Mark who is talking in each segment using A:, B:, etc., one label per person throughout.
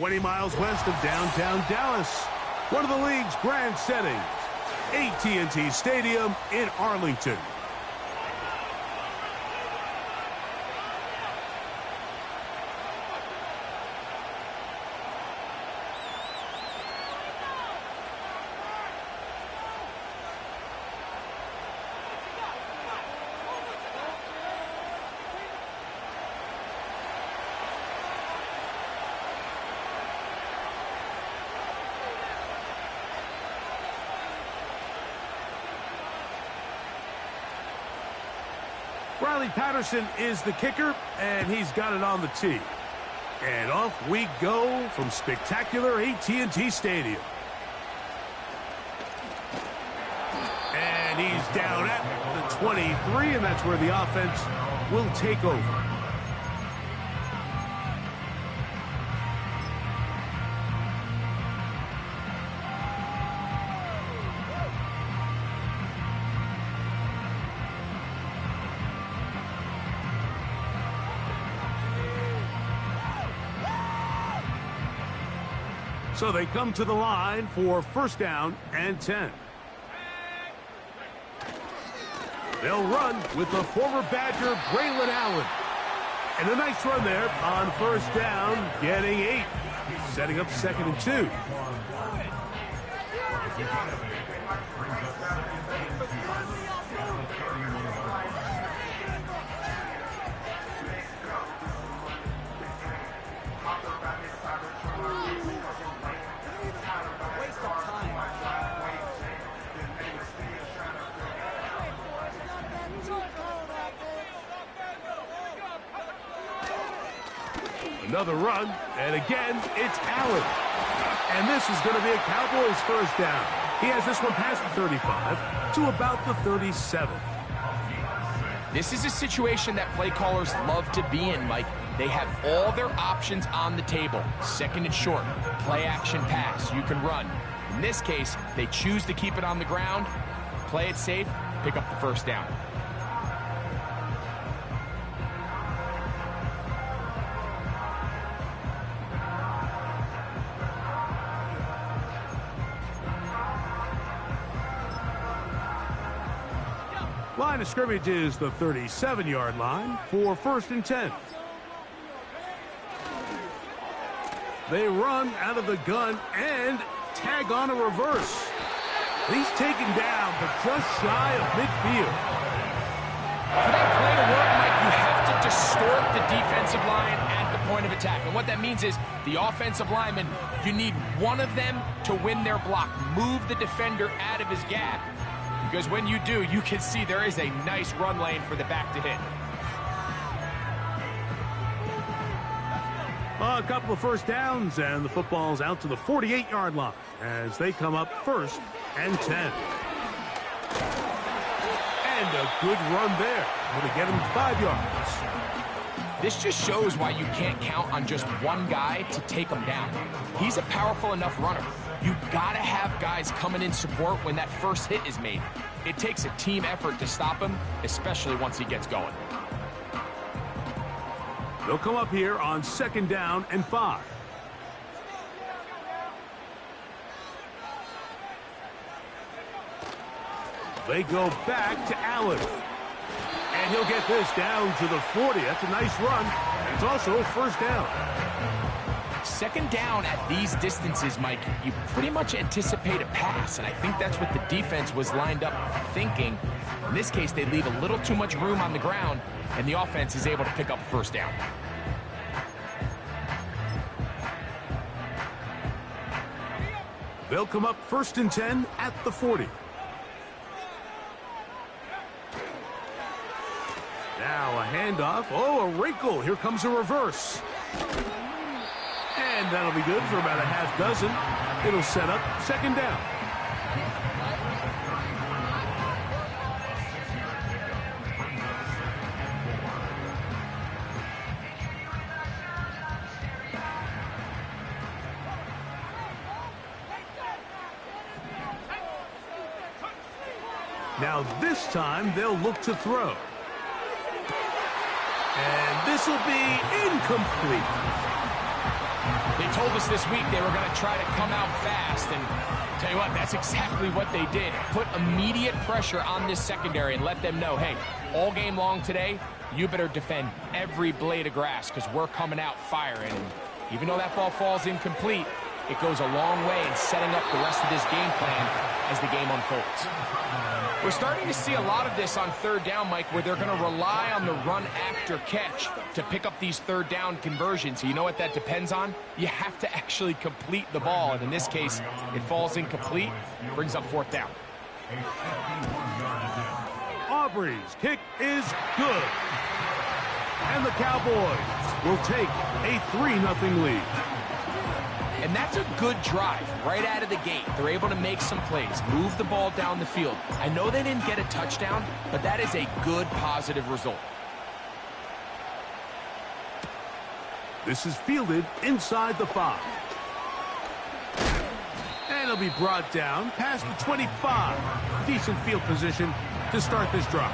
A: 20 miles west of downtown Dallas, one of the league's grand settings, AT&T Stadium in Arlington. Riley Patterson is the kicker, and he's got it on the tee. And off we go from spectacular AT&T Stadium. And he's down at the 23, and that's where the offense will take over. So they come to the line for first down and 10. They'll run with the former Badger, Braylon Allen. And a nice run there on first down, getting 8. Setting up 2nd and 2. Another run, and again, it's Allen. And this is going to be a Cowboys first down. He has this one past the 35 to about the 37.
B: This is a situation that play callers love to be in, Mike. They have all their options on the table. 2nd and short, play action pass, you can run. In this case, they choose to keep it on the ground, play it safe, pick up the first down.
A: Line of scrimmage is the 37-yard line for 1st and 10. They run out of the gun and tag on a reverse. He's taken down, but just shy of midfield.
B: For that play to work, Mike, you have to distort the defensive line at the point of attack. And what that means is the offensive lineman, you need one of them to win their block. Move the defender out of his gap. Because when you do, you can see there is a nice run lane for the back to hit.
A: A couple of first downs, and the football's out to the 48-yard line as they come up 1st and 10. And a good run there. Going to get him 5 yards.
B: This just shows why you can't count on just one guy to take him down. He's a powerful enough runner. You gotta have guys coming in support when that first hit is made. It takes a team effort to stop him, especially once he gets going.
A: They'll come up here on 2nd down and 5. They go back to Allen. And he'll get this down to the 40. That's a nice run. It's also a first down.
B: 2nd down at these distances, Mike, you pretty much anticipate a pass, and I think that's what the defense was lined up thinking. In this case, they leave a little too much room on the ground, and the offense is able to pick up a first down.
A: They'll come up 1st and 10 at the 40. Now a handoff. Oh, a wrinkle. Here comes a reverse. And that'll be good for about a half dozen. It'll set up 2nd down. Now this time they'll look to throw. And this will be incomplete.
B: They told us this week they were going to try to come out fast, and tell you what, that's exactly what they did. Put immediate pressure on this secondary and let them know, hey, all game long today, you better defend every blade of grass because we're coming out firing. And even though that ball falls incomplete, it goes a long way in setting up the rest of this game plan as the game unfolds. We're starting to see a lot of this on 3rd down, Mike, where they're going to rely on the run after catch to pick up these 3rd down conversions. You know what that depends on? You have to actually complete the ball, and in this case, it falls incomplete, brings up 4th down.
A: Aubrey's kick is good. And the Cowboys will take a 3-0 lead.
B: And that's a good drive right out of the gate. They're able to make some plays, move the ball down the field. I know they didn't get a touchdown, but that is a good, positive result.
A: This is fielded inside the 5. And it'll be brought down past the 25. Decent field position to start this drive.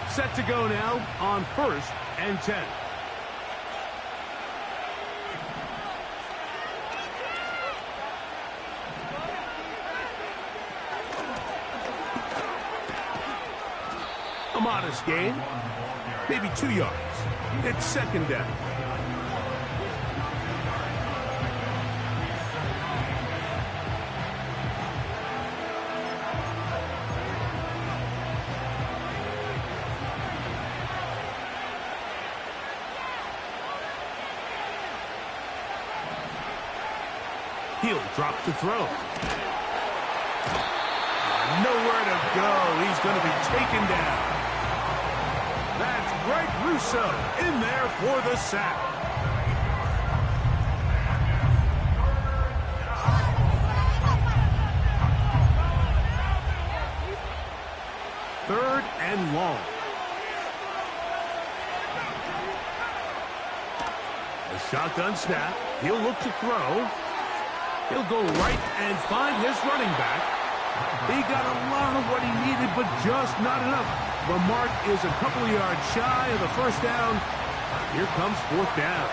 A: Set to go now on 1st and 10. A modest gain, maybe 2 yards. It's 2nd down. He'll drop to throw. Nowhere to go. He's going to be taken down. That's Greg Russo in there for the sack. Third and long. A shotgun snap. He'll look to throw. He'll go right and find his running back. He got a lot of what he needed, but just not enough. The mark is a couple of yards shy of the 1st down. Here comes 4th down.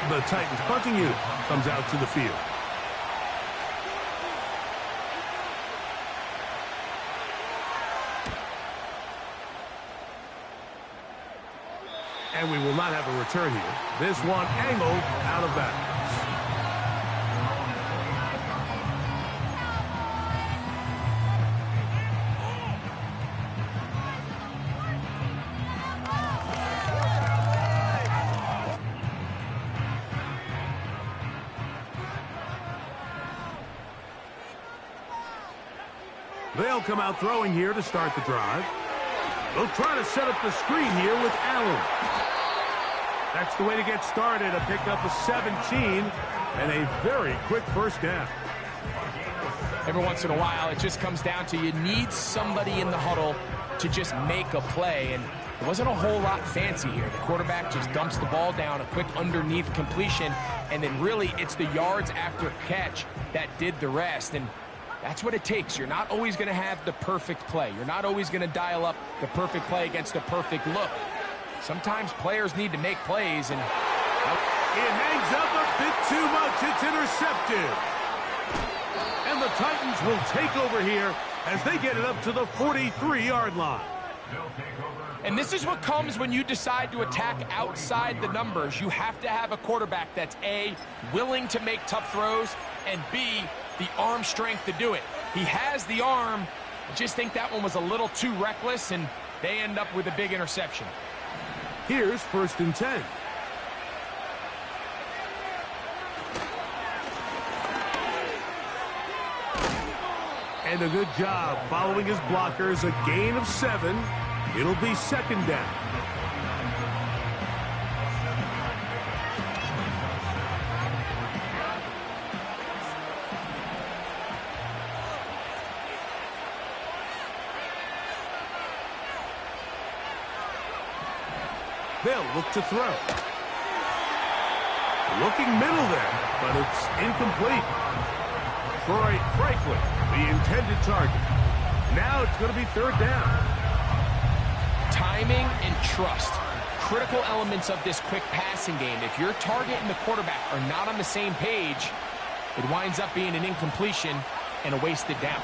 A: The Titans punting unit comes out to the field. And we will not have a return here. This one angled out of bounds. They'll come out throwing here to start the drive. They'll try to set up the screen here with Allen. That's the way to get started. A pickup of 17 and a very quick 1st down.
B: Every once in a while, it just comes down to you need somebody in the huddle to just make a play. And there wasn't a whole lot fancy here. The quarterback just dumps the ball down, a quick underneath completion, and then really it's the yards after catch that did the rest. And that's what it takes. You're not always going to have the perfect play. You're not always going to dial up the perfect play against the perfect look. Sometimes players need to make plays, and
A: it hangs up a bit too much. It's intercepted. And the Titans will take over here as they get it up to the 43-yard line.
B: And this is what comes when you decide to attack outside the numbers. You have to have a quarterback that's A, willing to make tough throws, and B, the arm strength to do it. He has the arm. I just think that one was a little too reckless, and they end up with a big interception.
A: Here's 1st and 10. And a good job following his blockers. A gain of 7. It'll be 2nd down. They'll look to throw. Looking middle there, but it's incomplete. Troy Franklin, the intended target. Now it's going to be 3rd down.
B: Timing and trust, critical elements of this quick passing game. If your target and the quarterback are not on the same page, it winds up being an incompletion and a wasted down.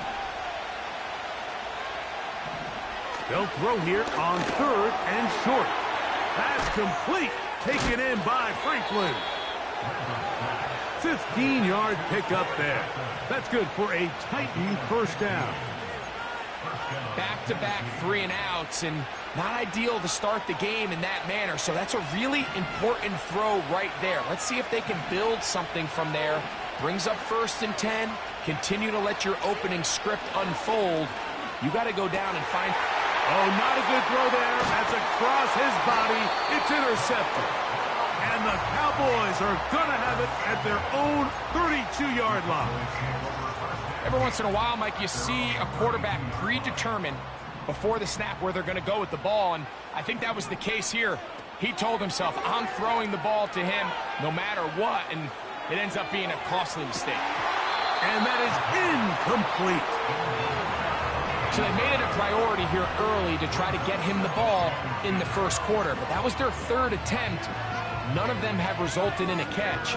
A: They'll throw here on 3rd and short. Pass complete, taken in by Franklin. 15-yard pickup there. That's good for a Titan first down.
B: Back-to-back 3-and-outs, and not ideal to start the game in that manner. So that's a really important throw right there. Let's see if they can build something from there. Brings up 1st and 10. Continue to let your opening script unfold. You got to go down and find...
A: Oh, not a good throw there. That's across his body. It's intercepted. And the Cowboys are going to have it at their own 32-yard line.
B: Every once in a while, Mike, you see a quarterback predetermine before the snap where they're going to go with the ball, and I think that was the case here. He told himself, I'm throwing the ball to him no matter what, and it ends up being a costly mistake.
A: And that is incomplete.
B: So they made it a priority here early to try to get him the ball in the first quarter, but that was their 3rd attempt. None of them have resulted in a catch.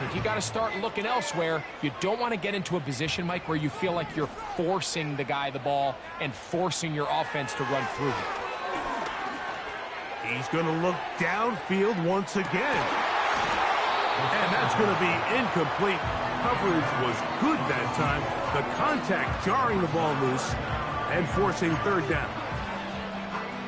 B: If you got to start looking elsewhere, you don't want to get into a position, Mike, where you feel like you're forcing the guy the ball and forcing your offense to run through him.
A: He's going to look downfield once again. And that's going to be incomplete. Coverage was good that time. The contact jarring the ball loose and forcing 3rd down.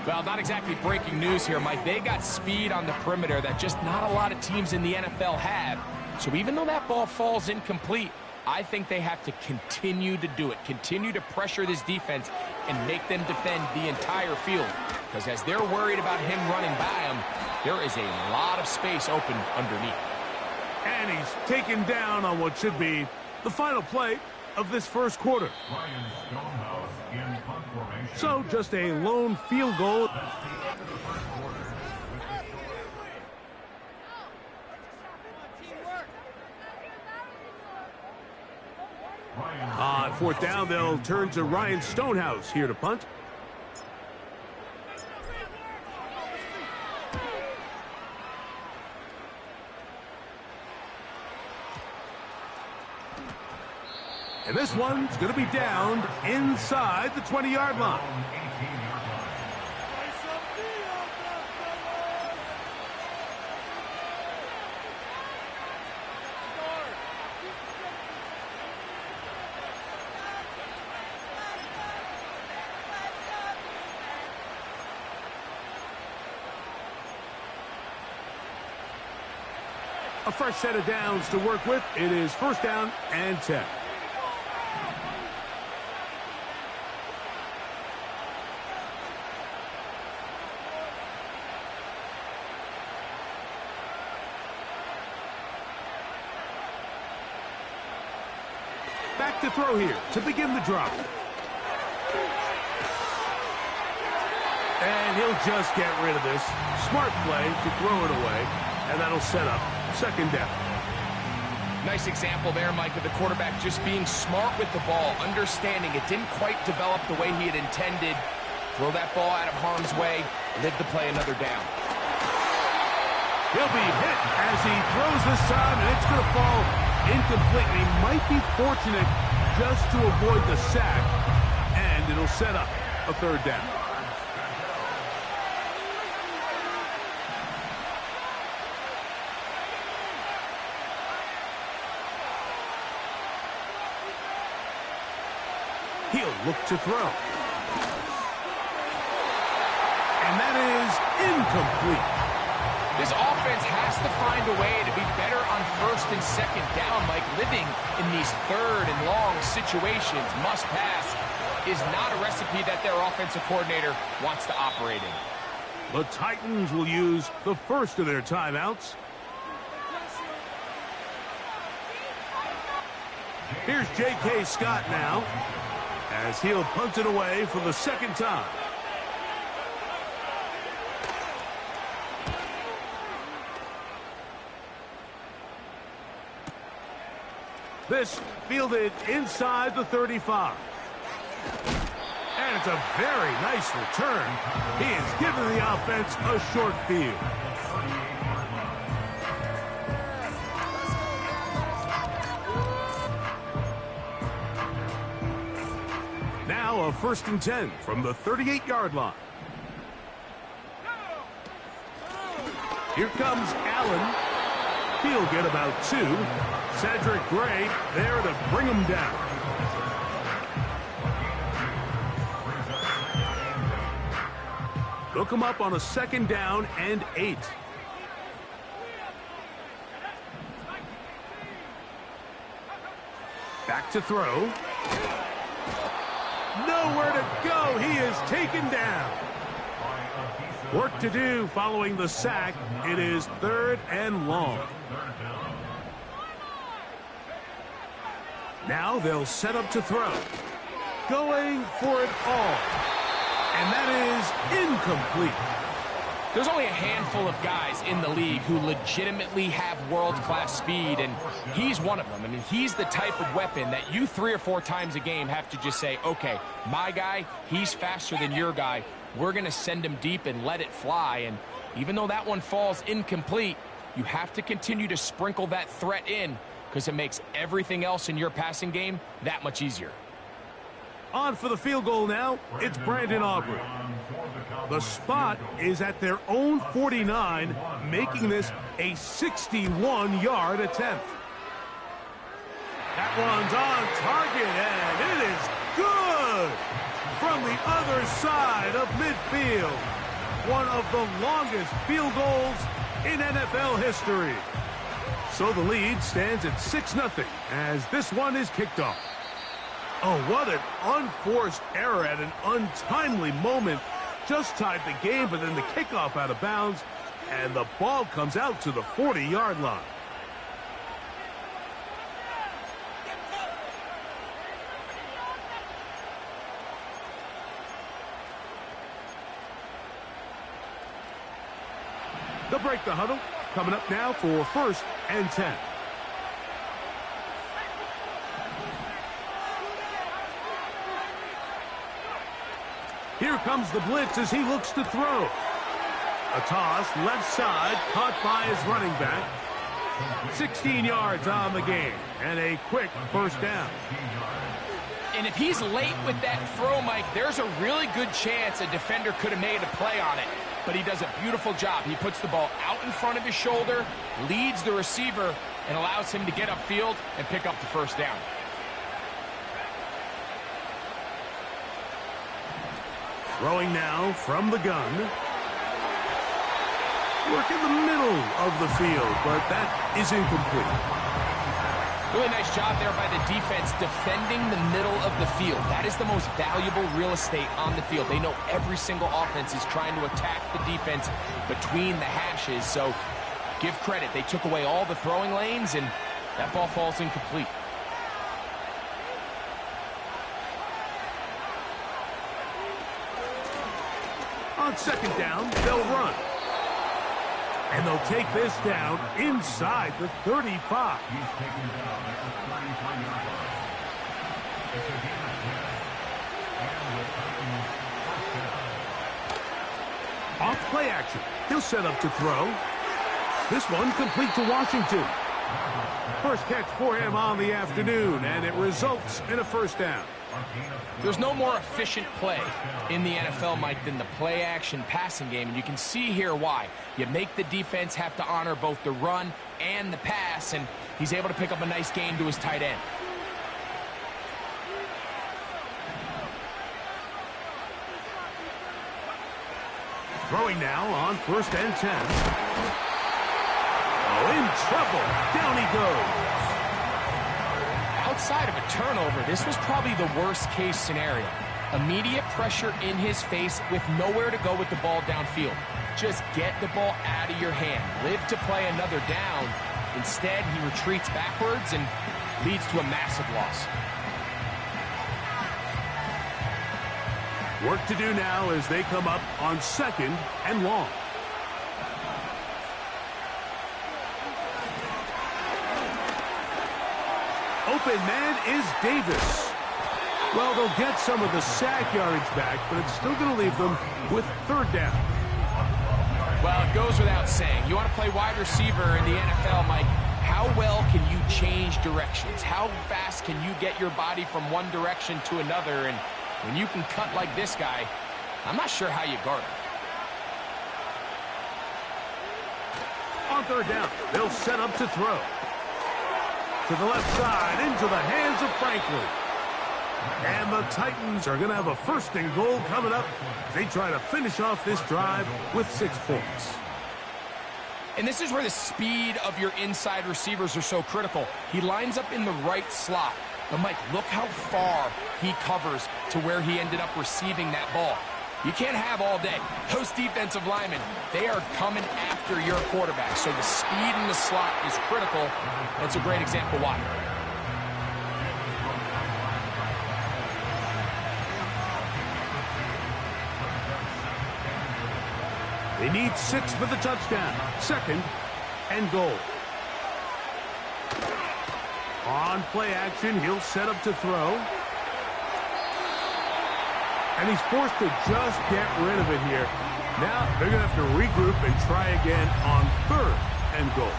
B: Well, not exactly breaking news here, Mike. They got speed on the perimeter that just not a lot of teams in the NFL have. So even though that ball falls incomplete, I think they have to continue to do it. Continue to pressure this defense and make them defend the entire field. Because as they're worried about him running by them, there is a lot of space open underneath.
A: And he's taken down on what should be the final play of this first quarter. So just a lone field goal. On 4th down, they'll turn to Ryan Stonehouse here to punt. And this one's going to be downed inside the 20-yard line. A fresh set of downs to work with. It is 1st down and 10. Back to throw here to begin the drive. And he'll just get rid of this. Smart play to throw it away, and that'll set up 2nd down.
B: Nice example there, Mike, of the quarterback just being smart with the ball, understanding it didn't quite develop the way he had intended. Throw that ball out of harm's way, live to play another down.
A: He'll be hit as he throws this time, and it's going to fall incomplete. He might be fortunate just to avoid the sack, and it'll set up a 3rd down. He'll look to throw. And that is incomplete.
B: This offense has to find a way to be better on 1st and 2nd down, Mike. Living in these 3rd and long situations, must pass, is not a recipe that their offensive coordinator wants to operate in.
A: The Titans will use the first of their timeouts. Here's J.K. Scott now, as he'll punt it away for the 2nd time. This fielded inside the 35. And it's a very nice return. He has given the offense a short field. Now a 1st and 10 from the 38-yard line. Here comes Allen. He'll get about 2. Cedric Gray there to bring him down. They'll come up on a 2nd down and 8. Back to throw. Nowhere to go. He is taken down. Work to do following the sack. It is 3rd and long. Now they'll set up to throw. Going for it all. And that is incomplete.
B: There's only a handful of guys in the league who legitimately have world-class speed, and he's one of them. I mean, he's the type of weapon that you 3 or 4 times a game have to just say, okay, my guy, he's faster than your guy. We're going to send him deep and let it fly. And even though that one falls incomplete, you have to continue to sprinkle that threat in because it makes everything else in your passing game that much easier.
A: On for the field goal now, it's Brandon Aubrey. The spot is at their own 49, making this a 61-yard attempt. That one's on target, and it is good from the other side of midfield. One of the longest field goals in NFL history. So the lead stands at 6-0 as this one is kicked off. Oh, what an unforced error at an untimely moment. Just tied the game, but then the kickoff out of bounds, and the ball comes out to the 40-yard line. They'll break the huddle. Coming up now for 1st and 10. Here comes the blitz as he looks to throw. A toss, left side, caught by his running back. 16 yards on the game, and a quick 1st down.
B: And if he's late with that throw, Mike, there's a really good chance a defender could have made a play on it. But he does a beautiful job. He puts the ball out in front of his shoulder, leads the receiver, and allows him to get upfield and pick up the 1st down.
A: Throwing now from the gun. Work in the middle of the field, but that is incomplete.
B: Really nice job there by the defense defending the middle of the field. That is the most valuable real estate on the field. They know every single offense is trying to attack the defense between the hashes. So give credit. They took away all the throwing lanes, and that ball falls incomplete.
A: On 2nd down, they'll run. And they'll take this down inside the 35. Off play action. He'll set up to throw. This one complete to Washington. First catch for him on the afternoon, and it results in a 1st down.
B: There's no more efficient play in the NFL, Mike, than the play-action passing game, and you can see here why. You make the defense have to honor both the run and the pass, and he's able to pick up a nice gain to his tight end.
A: Throwing now on 1st and 10. Oh, in trouble. Down he goes.
B: Outside of a turnover, this was probably the worst-case scenario. Immediate pressure in his face with nowhere to go with the ball downfield. Just get the ball out of your hand. Live to play another down. Instead, he retreats backwards and leads to a massive loss.
A: Work to do now as they come up on 2nd and long. Open man is Davis. Well, they'll get some of the sack yardage back, but it's still going to leave them with 3rd down.
B: Well, it goes without saying. You want to play wide receiver in the NFL, Mike. How well can you change directions? How fast can you get your body from one direction to another? And when you can cut like this guy, I'm not sure how you guard him.
A: On 3rd down, they'll set up to throw. To the left side, into the hands of Franklin. And the Titans are going to have a 1st and goal coming up. They try to finish off this drive with 6 points.
B: And this is where the speed of your inside receivers are so critical. He lines up in the right slot. But, Mike, look how far he covers to where he ended up receiving that ball. You can't have all day. Those defensive linemen, they are coming after your quarterback. So the speed in the slot is critical. That's a great example why.
A: They need 6 for the touchdown. 2nd and goal. On play action, he'll set up to throw. And he's forced to just get rid of it here. Now they're going to have to regroup and try again on 3rd and goal.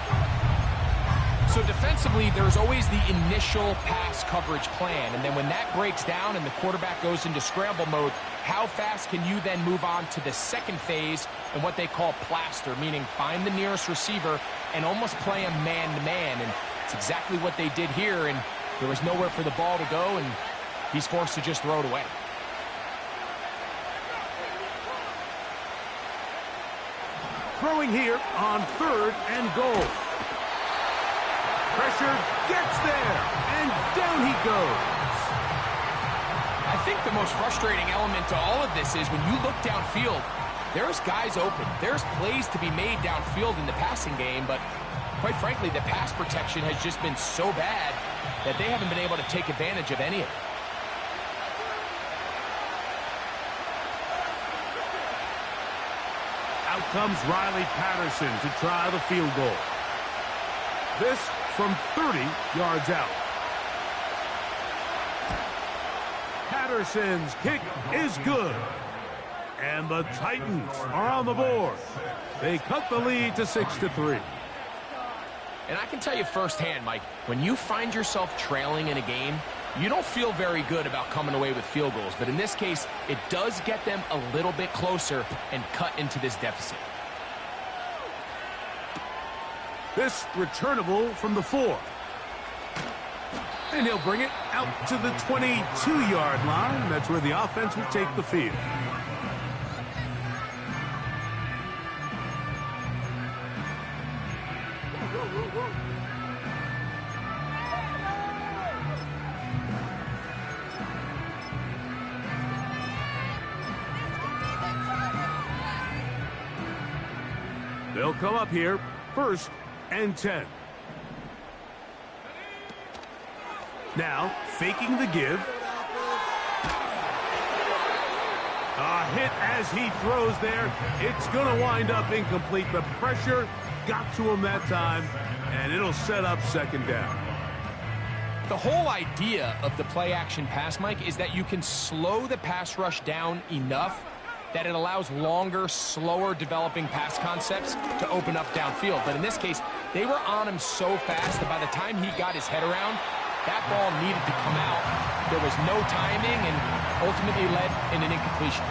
B: So defensively, there's always the initial pass coverage plan. And then when that breaks down and the quarterback goes into scramble mode, how fast can you then move on to the 2nd phase and what they call plaster, meaning find the nearest receiver and almost play him man-to-man. And it's exactly what they did here, and there was nowhere for the ball to go, and he's forced to just throw it away.
A: Throwing here on 3rd and goal. Pressure gets there, and down he goes.
B: I think the most frustrating element to all of this is when you look downfield, there's guys open. There's plays to be made downfield in the passing game, but quite frankly, the pass protection has just been so bad that they haven't been able to take advantage of any of it.
A: Out comes Riley Patterson to try the field goal. This from 30 yards out. Patterson's kick is good. And the Titans are on the board. They cut the lead to 6-3.
B: And I can tell you firsthand, Mike, when you find yourself trailing in a game, you don't feel very good about coming away with field goals. But in this case, it does get them a little bit closer and cut into this deficit.
A: This returnable from the 4. And he'll bring it out to the 22-yard line. That's where the offense will take the field. They'll come up here, 1st and 10. Now, faking the give. A hit as he throws there. It's going to wind up incomplete. The pressure got to him that time, and it'll set up 2nd down.
B: The whole idea of the play-action pass, Mike, is that you can slow the pass rush down enough that it allows longer, slower developing pass concepts to open up downfield. But in this case, they were on him so fast that by the time he got his head around, that ball needed to come out. There was no timing and ultimately led in an incompletion.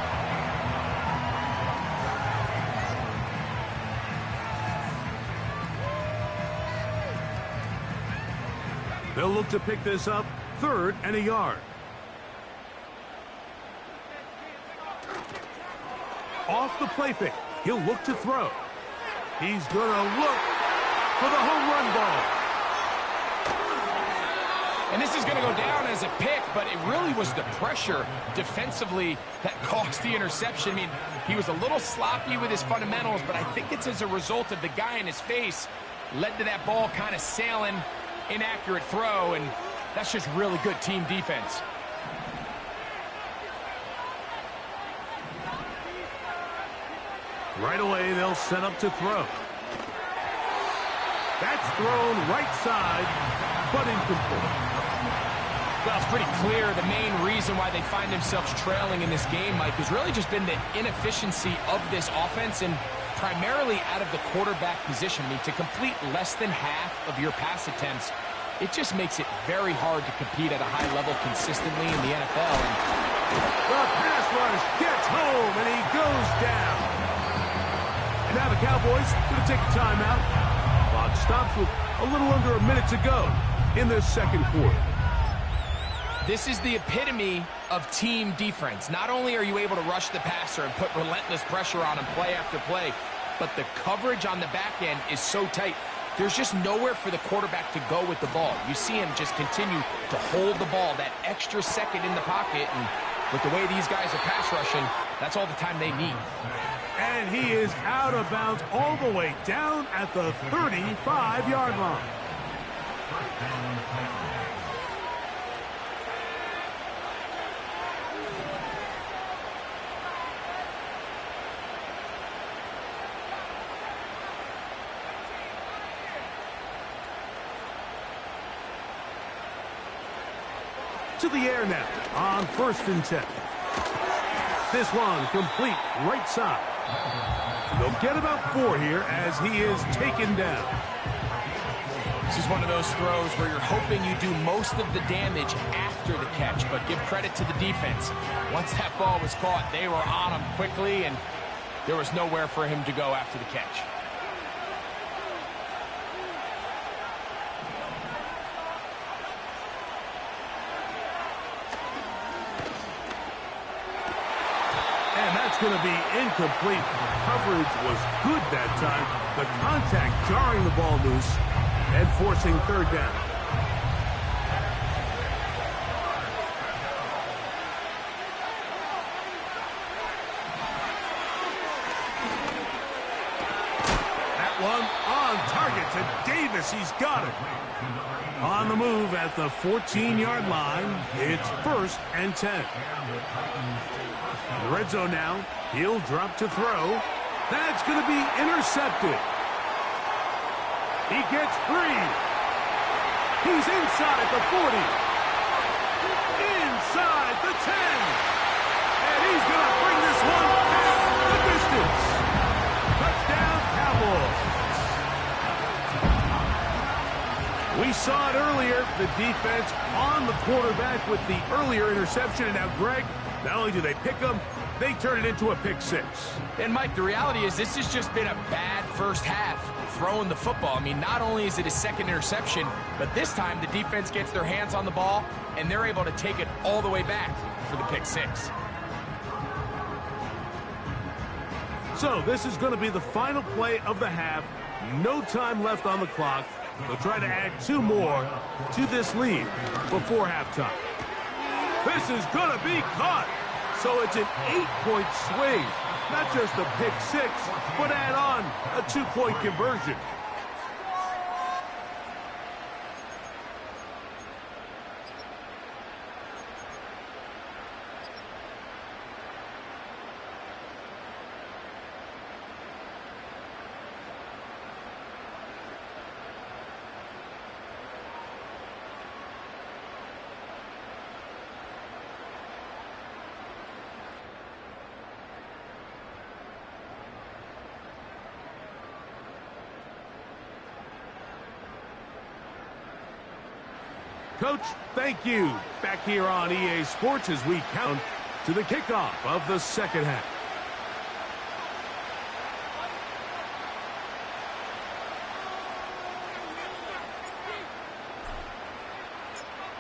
A: They'll look to pick this up, 3rd and a yard. Off the play fake, he'll look to throw. He's going to look for the home run ball.
B: And this is going to go down as a pick, but it really was the pressure defensively that caused the interception. I mean, he was a little sloppy with his fundamentals, but I think it's as a result of the guy in his face led to that ball kind of sailing, inaccurate throw, and that's just really good team defense.
A: Right away, they'll set up to throw. That's thrown right side, but incomplete.
B: Well, it's pretty clear the main reason why they find themselves trailing in this game, Mike, has really just been the inefficiency of this offense and primarily out of the quarterback position. I mean, to complete less than half of your pass attempts, it just makes it very hard to compete at a high level consistently in the NFL. And
A: the pass rush gets home, and he goes down. And now the Cowboys going to take a timeout. Clock stops with a little under a minute to go. in this second quarter.
B: This is the epitome of team defense. Not only are you able to rush the passer and put relentless pressure on him play after play, but the coverage on the back end is so tight. There's just nowhere for the quarterback to go with the ball. You see him just continue to hold the ball that extra second in the pocket, and with the way these guys are pass rushing, that's all the time they need.
A: And he is out of bounds all the way down at the 35-yard line. To the air now on 1st and 10. This one complete right side. They'll get about 4 here as he is taken down.
B: This is one of those throws where you're hoping you do most of the damage after the catch, but give credit to the defense. Once that ball was caught, they were on him quickly, and there was nowhere for him to go after the catch.
A: Going to be incomplete. Coverage was good that time. The contact jarring the ball loose and forcing 3rd down. That one on target to Davis. He's got it. On the move at the 14-yard line. It's 1st and 10. Red zone now. He'll drop to throw. That's going to be intercepted. He gets free. He's inside the 40. Inside the 10. And he's going to bring this one down the distance. Touchdown, Cowboys. We saw it earlier. The defense on the quarterback with the earlier interception. And now, Greg, not only do they pick him, they turn it into a pick 6.
B: And, Mike, the reality is this has just been a bad first half throwing the football. I mean, not only is it a second interception, but this time the defense gets their hands on the ball, and they're able to take it all the way back for the pick 6.
A: So this is going to be the final play of the half. No time left on the clock. They'll try to add 2 more to this lead before halftime. This is going to be caught. So it's an 8-point swing. Not just a pick 6, but add on a 2-point conversion. Coach, thank you. Back here on EA Sports as we count to the kickoff of the second half.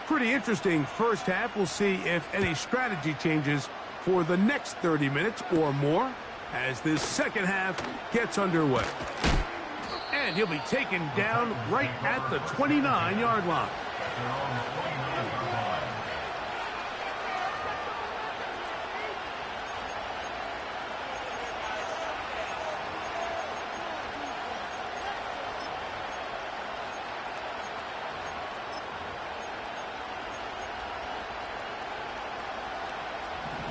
A: Pretty interesting first half. We'll see if any strategy changes for the next 30 minutes or more as this second half gets underway. And he'll be taken down right at the 29-yard line.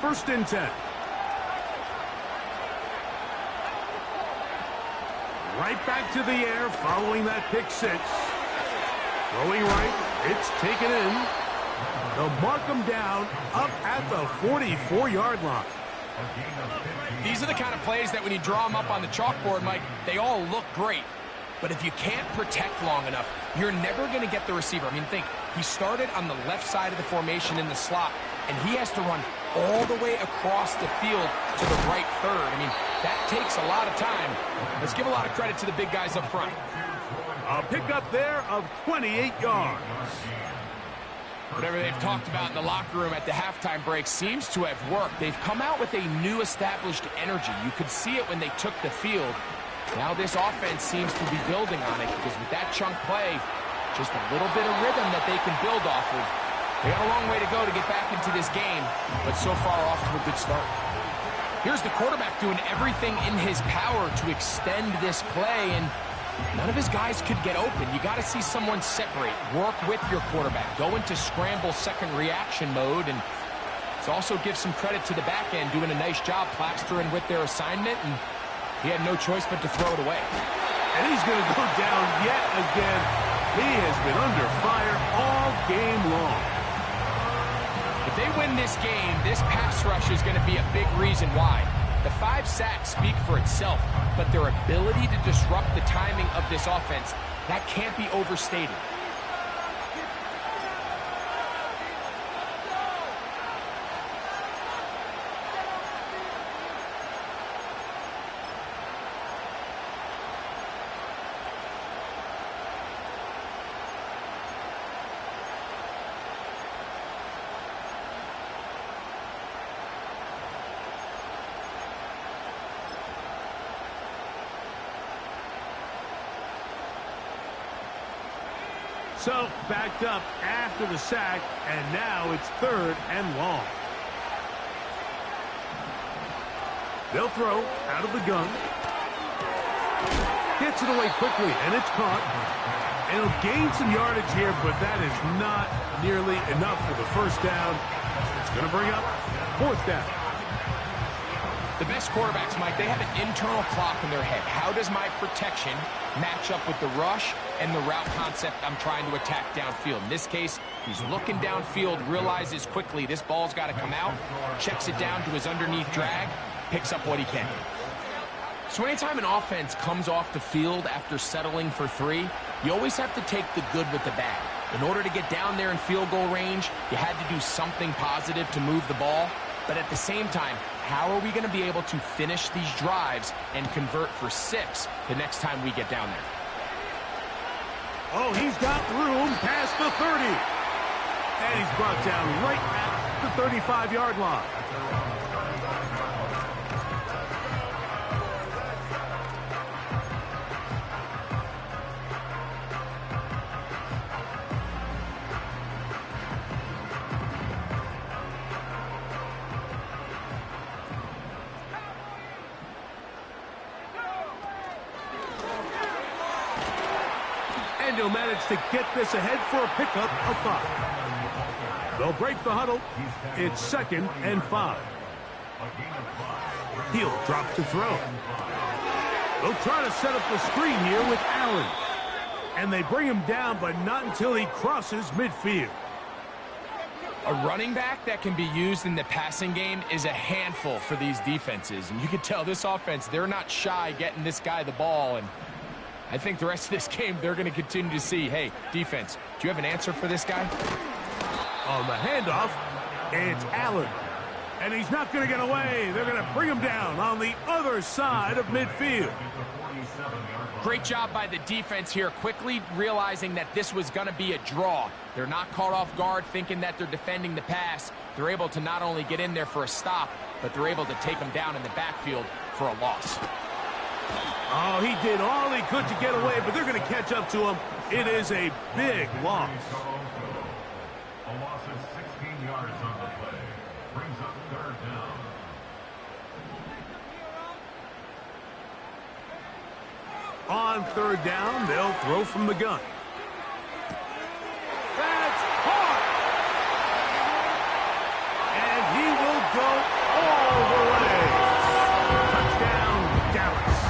A: First and 10. Right back to the air following that pick 6. Throwing right. It's taken in. They'll mark them down up at the 44-yard line.
B: These are the kind of plays that when you draw them up on the chalkboard, Mike, they all look great. But if you can't protect long enough, you're never going to get the receiver. I mean, think, he started on the left side of the formation in the slot, and he has to run all the way across the field to the right third. I mean, that takes a lot of time. Let's give a lot of credit to the big guys up front.
A: A pickup there of 28 yards.
B: Whatever they've talked about in the locker room at the halftime break seems to have worked. They've come out with a new established energy. You could see it when they took the field. Now this offense seems to be building on it because with that chunk play, just a little bit of rhythm that they can build off of. They got a long way to go to get back into this game, but so far off to a good start. Here's the quarterback doing everything in his power to extend this play, and none of his guys could get open. You got to see someone separate, work with your quarterback, go into scramble second reaction mode, and it also give some credit to the back end doing a nice job plastering with their assignment, and he had no choice but to throw it away.
A: And he's going to go down yet again. He has been under fire all game long.
B: If they win this game, this pass rush is going to be a big reason why. The 5 sacks speak for itself, but their ability to disrupt the timing of this offense, that can't be overstated.
A: So, backed up after the sack, and now it's 3rd and long. They'll throw out of the gun. Gets it away quickly, and it's caught. And he'll gain some yardage here, but that is not nearly enough for the first down. It's going to bring up 4th down.
B: The best quarterbacks, Mike, they have an internal clock in their head. How does my protection match up with the rush and the route concept I'm trying to attack downfield? In this case, he's looking downfield, realizes quickly this ball's got to come out, checks it down to his underneath drag, picks up what he can. So anytime an offense comes off the field after settling for 3, you always have to take the good with the bad. In order to get down there in field goal range, you had to do something positive to move the ball. But at the same time, how are we going to be able to finish these drives and convert for 6 the next time we get down there?
A: Oh, he's got room past the 30. And he's brought down right at the 35-yard line. And he'll manage to get this ahead for a pickup of 5. They'll break the huddle. It's 2nd and 5. He'll drop to throw. They'll try to set up the screen here with Allen. And they bring him down, but not until he crosses midfield.
B: A running back that can be used in the passing game is a handful for these defenses. And you can tell this offense, they're not shy getting this guy the ball. And I think the rest of this game, they're going to continue to see, hey, defense, do you have an answer for this guy?
A: On the handoff, it's Allen. And he's not going to get away. They're going to bring him down on the other side of midfield.
B: Great job by the defense here, quickly realizing that this was going to be a draw. They're not caught off guard thinking that they're defending the pass. They're able to not only get in there for a stop, but they're able to take him down in the backfield for a loss.
A: Oh, he did all he could to get away, but they're going to catch up to him. It is a big loss.
C: A loss of 16 yards on the play. Brings up 3rd down.
A: On 3rd down, they'll throw from the gun. That's caught! And he will go all the way. Touchdown, Dallas.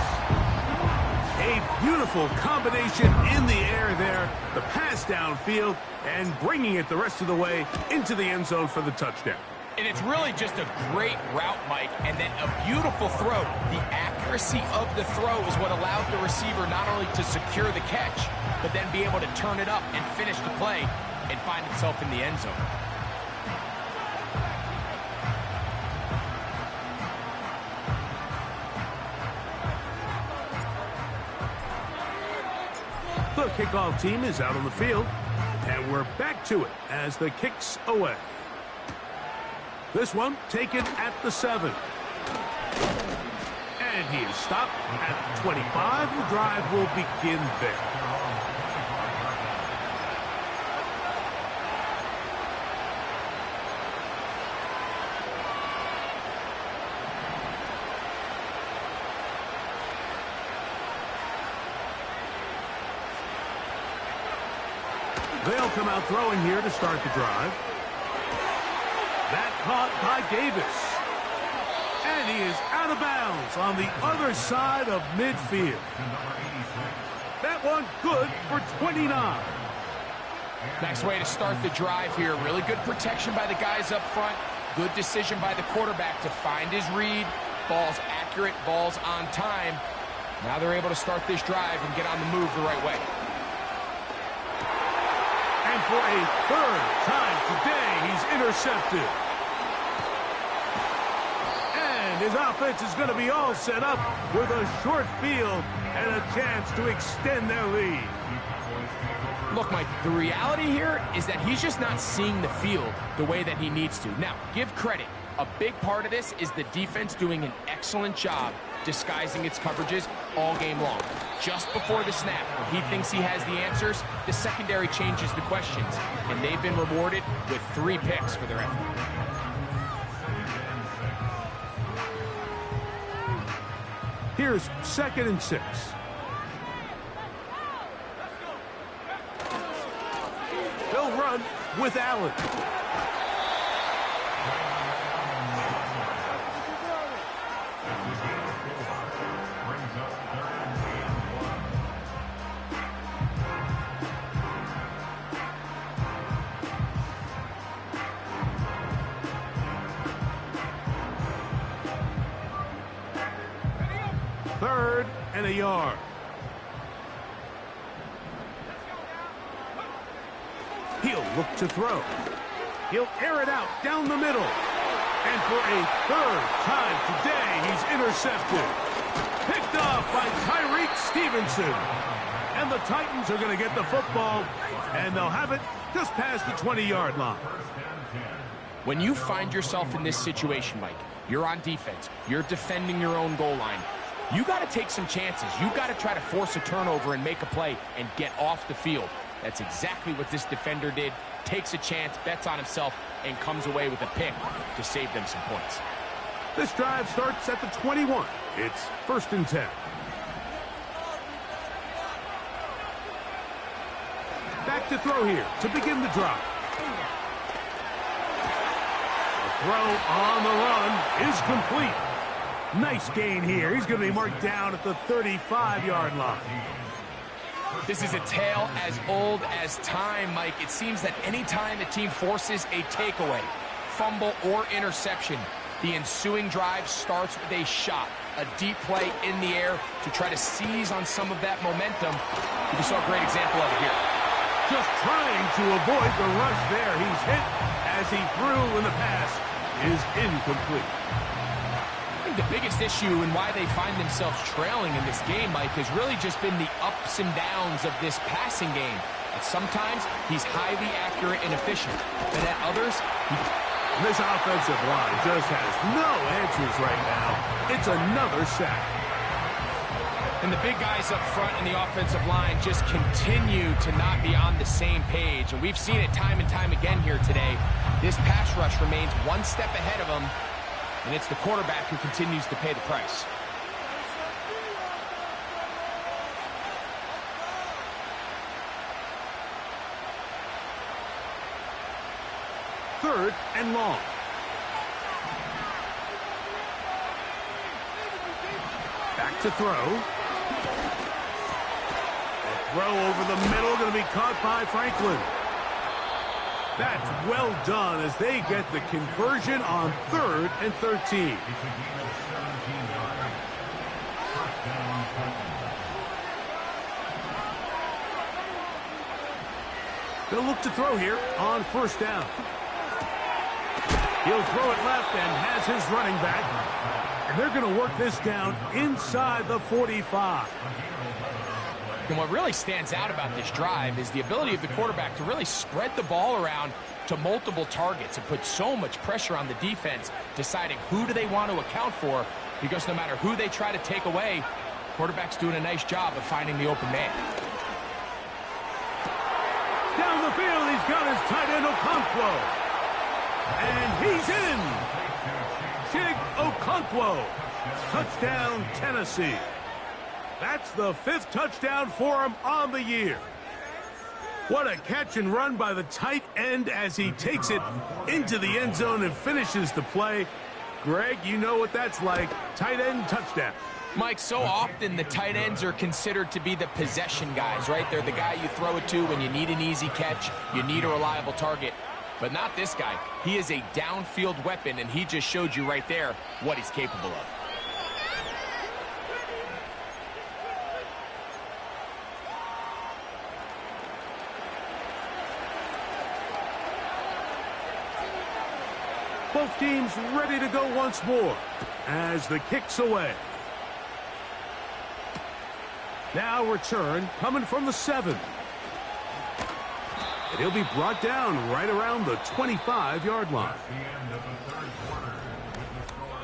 A: A beautiful combination in the air there. The pass downfield and bringing it the rest of the way into the end zone for the touchdown.
B: And it's really just a great route, Mike, and then a beautiful throw. The accuracy of the throw is what allowed the receiver not only to secure the catch, but then be able to turn it up and finish the play and find himself in the end zone.
A: The kickoff team is out on the field, and we're back to it as the kick's away. This one taken at the 7. And he is stopped at 25. The drive will begin there. They'll come out throwing here to start the drive. That caught by Davis. And he is out of bounds on the other side of midfield. That one good for 29.
B: Nice way to start the drive here. Really good protection by the guys up front. Good decision by the quarterback to find his read. Ball's accurate, ball's on time. Now they're able to start this drive and get on the move the right way.
A: And for a third time today, he's intercepted. And his offense is going to be all set up with a short field and a chance to extend their lead.
B: Look, Mike, the reality here is that he's just not seeing the field the way that he needs to. Now, give credit. A big part of this is the defense doing an excellent job disguising its coverages all game long. Just before the snap, when he thinks he has the answers, the secondary changes the questions, and they've been rewarded with 3 picks for their effort.
A: Here's 2nd and 6. They'll run with Allen. Third and a yard. He'll look to throw. He'll air it out down the middle. And for a third time today, he's intercepted. Picked off by Tyreek Stevenson. And the Titans are going to get the football, and they'll have it just past the 20-yard line.
B: When you find yourself in this situation, Mike, you're on defense, you're defending your own goal line, you got to take some chances. You got to try to force a turnover and make a play and get off the field. That's exactly what this defender did. Takes a chance, bets on himself, and comes away with a pick to save them some points.
A: This drive starts at the 21. It's 1st and 10. Back to throw here to begin the drive. The throw on the run is complete. Nice gain here. He's going to be marked down at the 35-yard line.
B: This is a tale as old as time, Mike. It seems that any time the team forces a takeaway, fumble, or interception, the ensuing drive starts with a shot, a deep play in the air to try to seize on some of that momentum. We saw a great example of it here.
A: Just trying to avoid the rush there. He's hit as he threw, and the pass is incomplete.
B: I think the biggest issue and why they find themselves trailing in this game, Mike, has really just been the ups and downs of this passing game. And sometimes he's highly accurate and efficient, but at others,
A: this offensive line just has no answers right now. It's another sack.
B: And the big guys up front in the offensive line just continue to not be on the same page. And we've seen it time and time again here today. This pass rush remains one step ahead of them, and it's the quarterback who continues to pay the price.
A: Third and long. Back to throw. A throw over the middle, going to be caught by Franklin. That's well done as they get the conversion on 3rd and 13. They'll look to throw here on 1st down. He'll throw it left and has his running back. And they're going to work this down inside the 45.
B: And what really stands out about this drive is the ability of the quarterback to really spread the ball around to multiple targets and put so much pressure on the defense, deciding who do they want to account for, because no matter who they try to take away, quarterback's doing a nice job of finding the open man.
A: Down the field, he's got his tight end Okonkwo. And he's in. Chig Okonkwo. Touchdown, Tennessee. That's the 5th touchdown for him on the year. What a catch and run by the tight end as he takes it into the end zone and finishes the play. Greg, you know what that's like. Tight end touchdown.
B: Mike, so often the tight ends are considered to be the possession guys, right? They're the guy you throw it to when you need an easy catch, you need a reliable target. But not this guy. He is a downfield weapon, and he just showed you right there what he's capable of.
A: Both teams ready to go once more as the kick's away. Now return coming from the 7. And he'll be brought down right around the 25-yard line.
C: The end of the 3rd quarter with the score.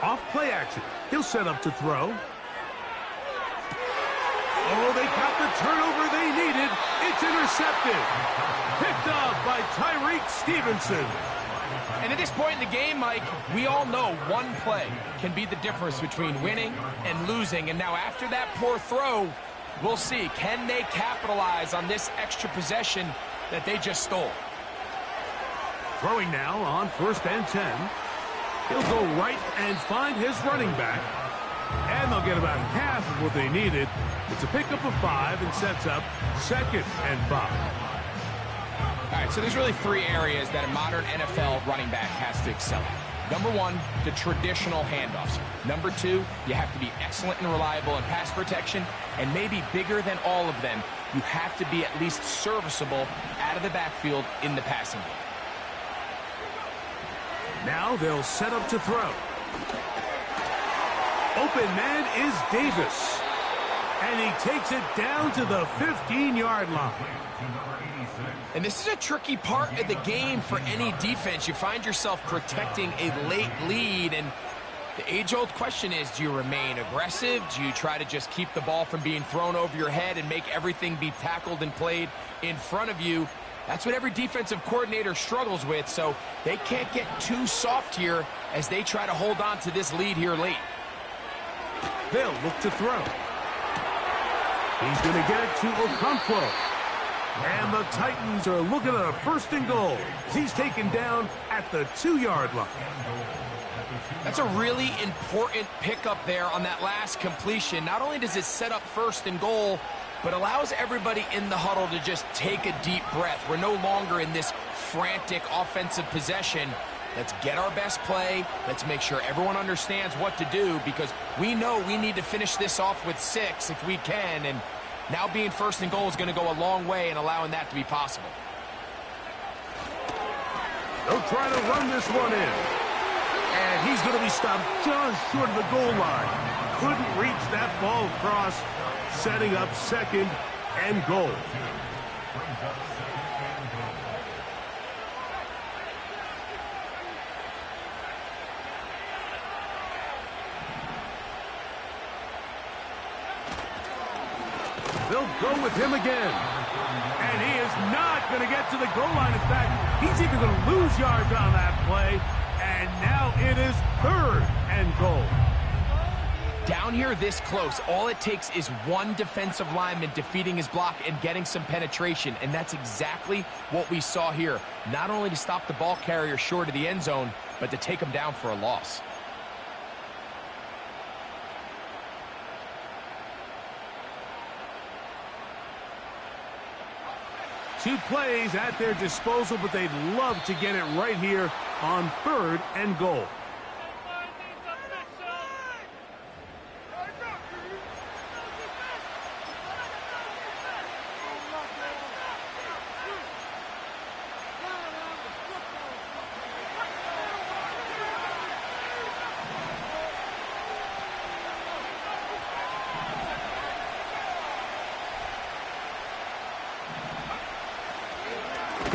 A: Off play action. He'll set up to throw. Oh, they got the turnover they needed. It's intercepted. Picked off by Tyreek Stevenson.
B: And at this point in the game, Mike, we all know one play can be the difference between winning and losing. And now after that poor throw, we'll see. Can they capitalize on this extra possession that they just stole?
A: Throwing now on 1st and 10. He'll go right and find his running back. And they'll get about half of what they needed. It's a pickup of 5 and sets up 2nd and 5.
B: All right, so there's really 3 areas that a modern NFL running back has to excel at. Number 1, the traditional handoffs. Number 2, you have to be excellent and reliable in pass protection. And maybe bigger than all of them, you have to be at least serviceable out of the backfield in the passing game.
A: Now they'll set up to throw. Open man is Davis. And he takes it down to the 15-yard line.
B: And this is a tricky part of the game for any defense. You find yourself protecting a late lead, and the age-old question is, do you remain aggressive? Do you try to just keep the ball from being thrown over your head and make everything be tackled and played in front of you? That's what every defensive coordinator struggles with, so they can't get too soft here as they try to hold on to this lead here late.
A: They'll look to throw. He's going to get it to Okonkwo. And the Titans are looking at a 1st and goal. He's taken down at the 2-yard line.
B: That's a really important pickup there on that last completion. Not only does it set up 1st and goal, but allows everybody in the huddle to just take a deep breath. We're no longer in this frantic offensive possession. Let's get our best play. Let's make sure everyone understands what to do, because we know we need to finish this off with 6 if we can. And now being 1st and goal is going to go a long way in allowing that to be possible.
A: They'll try to run this one in. And he's going to be stopped just short of the goal line. Couldn't reach that ball across, setting up 2nd and goal. They'll go with him again. And he is not going to get to the goal line. In fact, he's even going to lose yards on that play. And now it is 3rd and goal.
B: Down here this close, all it takes is one defensive lineman defeating his block and getting some penetration. And that's exactly what we saw here. Not only to stop the ball carrier short of the end zone, but to take him down for a loss.
A: Two plays at their disposal, but they'd love to get it right here on 3rd and goal.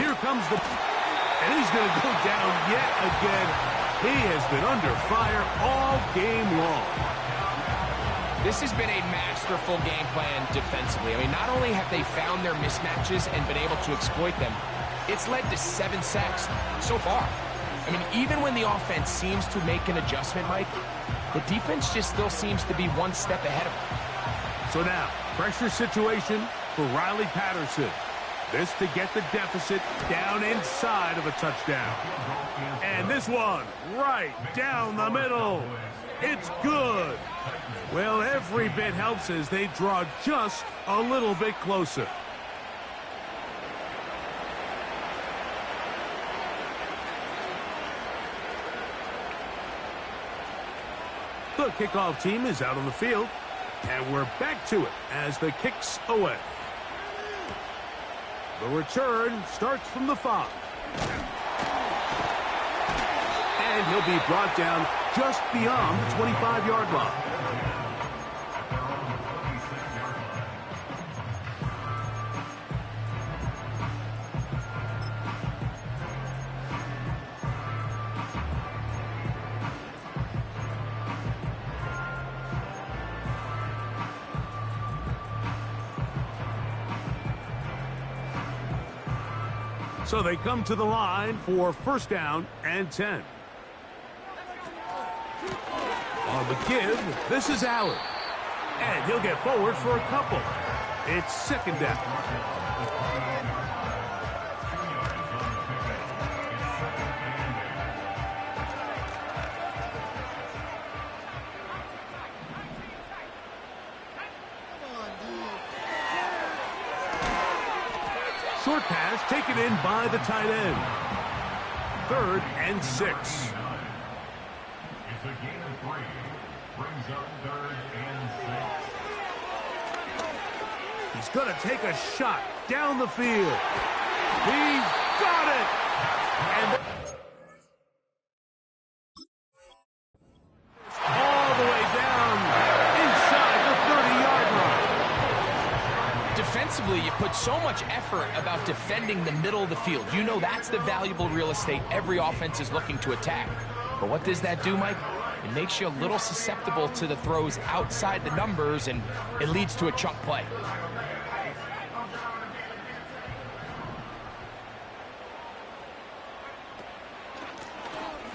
A: Here comes the... And he's going to go down yet again. He has been under fire all game long.
B: This has been a masterful game plan defensively. I mean, not only have they found their mismatches and been able to exploit them, it's led to 7 sacks so far. I mean, even when the offense seems to make an adjustment, Mike, the defense just still seems to be one step ahead of them.
A: So now, pressure situation for Riley Patterson. This to get the deficit down inside of a touchdown. And this one right down the middle. It's good. Well, every bit helps as they draw just a little bit closer. The kickoff team is out on the field, and we're back to it as the kick's away. The return starts from the 5. And he'll be brought down just beyond the 25-yard line. So they come to the line for first down and 10. On the give, this is Allen. And he'll get forward for a couple. It's second down. Short pass taken in by the tight end. 3rd and 6.
C: It's a gain of 3. Brings up 3rd and 6.
A: He's going to take a shot down the field. He's got it! And all the way down inside the 30-yard line.
B: Defensively, you put so much effort about defending the middle of the field. You know that's the valuable real estate every offense is looking to attack. But what does that do, Mike? It makes you a little susceptible to the throws outside the numbers, and it leads to a chunk play.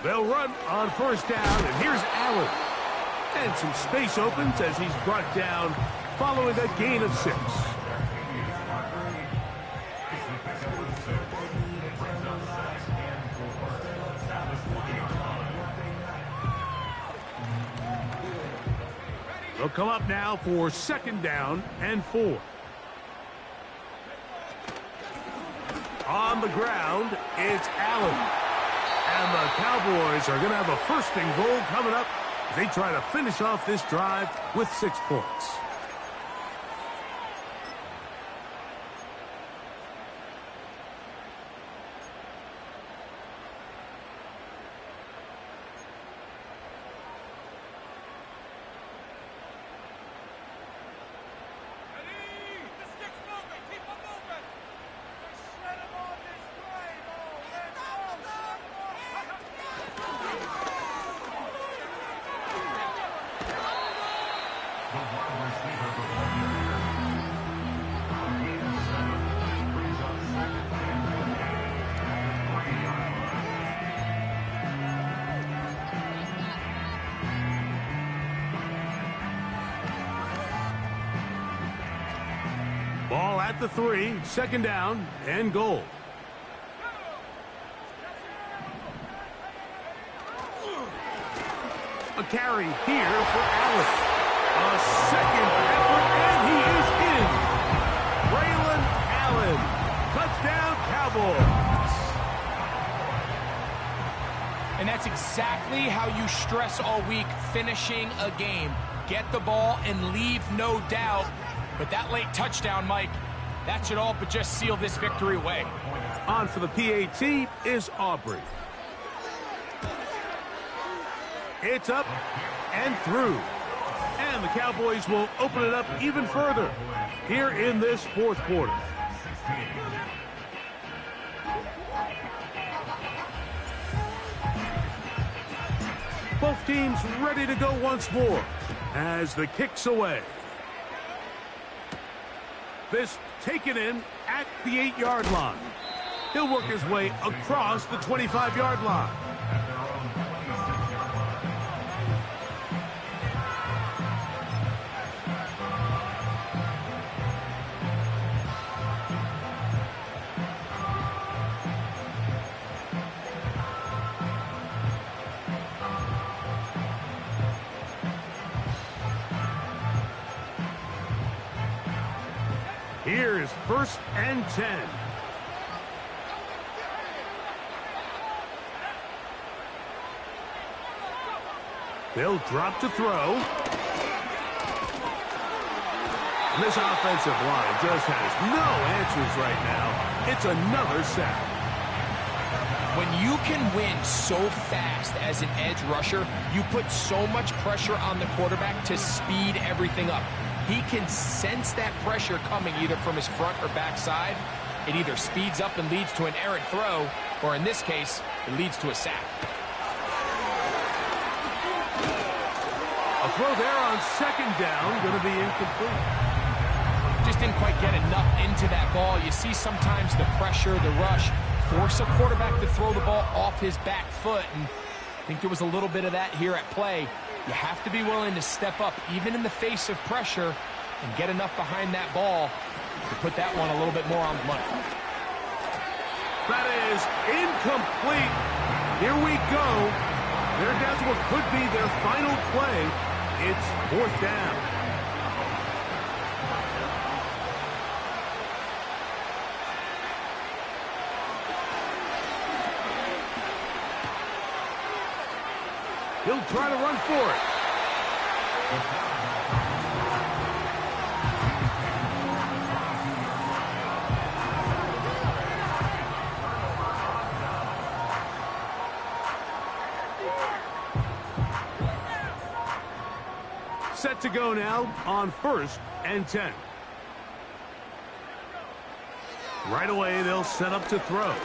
A: They'll run on first down, and here's Allen. And some space opens as he's brought down following a gain of 6. They'll come up now for second down and 4. On the ground, it's Allen. And the Cowboys are going to have a 1st and goal coming up. They try to finish off this drive with 6 points. Ball at the 3, second down and goal. A carry here for Allen. A second effort, and he is in. Braylon Allen. Touchdown, Cowboys.
B: And that's exactly how you stress all week, finishing a game. Get the ball and leave no doubt. But that late touchdown, Mike, that should all but just seal this victory away.
A: On for the PAT is Aubrey. It's up and through. And the Cowboys will open it up even further here in this 4th quarter. Both teams ready to go once more as the kick's away. This taken in at the 8-yard line. He'll work his way across the 25-yard line. Here's 1st and 10. They'll drop to throw. And this offensive line just has no answers right now. It's another sack.
B: When you can win so fast as an edge rusher, you put so much pressure on the quarterback to speed everything up. He can sense that pressure coming either from his front or back side. It either speeds up and leads to an errant throw, or in this case, it leads to a sack.
A: A throw there on 2nd down, going to be incomplete.
B: Just didn't quite get enough into that ball. You see sometimes the pressure, the rush, force a quarterback to throw the ball off his back foot, and I think there was a little bit of that here at play. You have to be willing to step up, even in the face of pressure, and get enough behind that ball to put that one a little bit more on the money.
A: That is incomplete. Here we go. They're down to what could be their final play. It's 4th down. He'll try to run for it. Set to go now on 1st and 10. Right away, they'll set up to throw.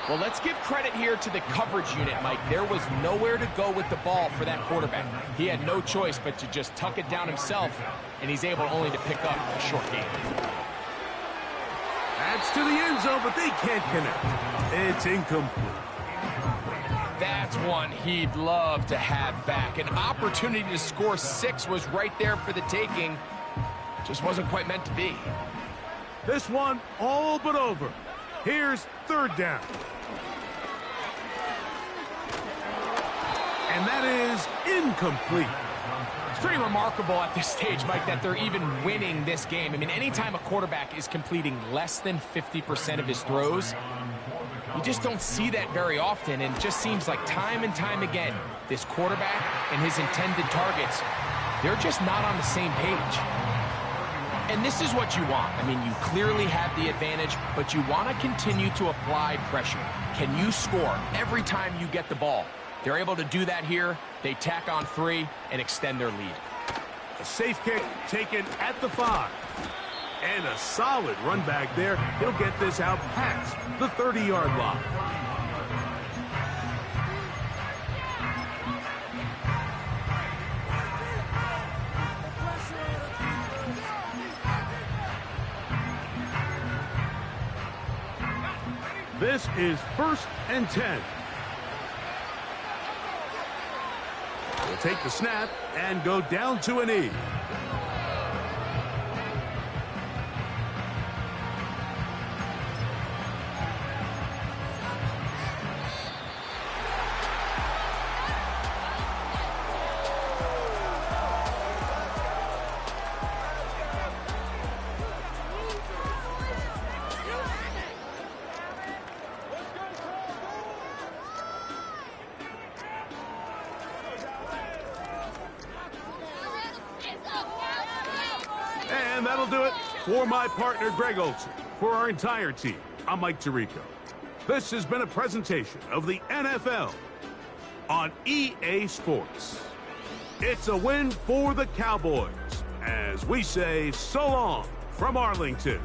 B: Well, let's give credit here to the coverage unit, Mike. There was nowhere to go with the ball for that quarterback. He had no choice but to just tuck it down himself, and he's able only to pick up a short gain.
A: That's to the end zone, but they can't connect. It's incomplete.
B: That's one he'd love to have back. An opportunity to score 6 was right there for the taking. Just wasn't quite meant to be.
A: This one all but over. Here's 3rd down. And that is incomplete.
B: It's pretty remarkable at this stage, Mike, that they're even winning this game. I mean, anytime a quarterback is completing less than 50% of his throws, you just don't see that very often, and it just seems like time and time again, this quarterback and his intended targets, they're just not on the same page. And this is what you want. I mean, you clearly have the advantage, but you want to continue to apply pressure. Can you score every time you get the ball? They're able to do that here. They tack on 3 and extend their lead.
A: A safe kick taken at the 5. And a solid run back there. He'll get this out past the 30-yard line. This is 1st and 10. We'll take the snap and go down to a knee. And that'll do it for my partner, Greg Olson. For our entire team, I'm Mike Tirico. This has been a presentation of the NFL on EA Sports. It's a win for the Cowboys, as we say so long from Arlington.